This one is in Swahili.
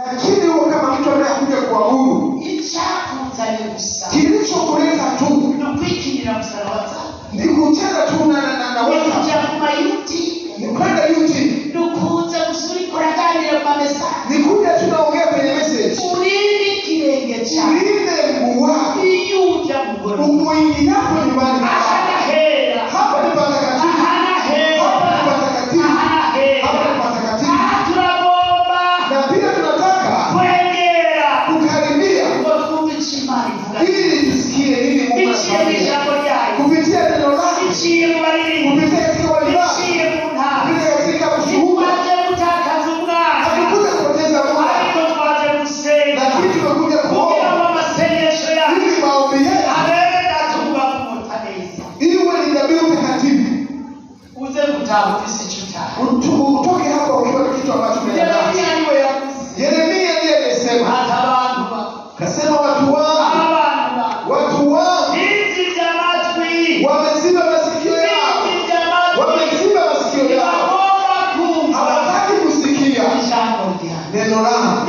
Lakini huo kama mtu anakuja kuabudu, kilichokuleta tu ni kucheza tu na watu. Ni kwenda YouTube. Ni kuja tunaongea kwenye message. Ulinde mguu wako. Umuingiapo nyumbani. Hapa ni patakatifu. Na pia tunataka kukaribia ili tusikie nini Mungu anafanya. Kupitia neno lake. Kupitia katika walibaa. Kupitia katika ushuhuda. Hatukuja kupoteza muda. Lakini tumekuja kuomba. Ili maombi yetu iwe ni dhabihu takatifu. Utoke hapa ukiwa na kitu ambacho umeandaa. Yeremia ndiye alisema. Kasema watu wangu wameziba masikio yao. Hawataki kusikia neno langu.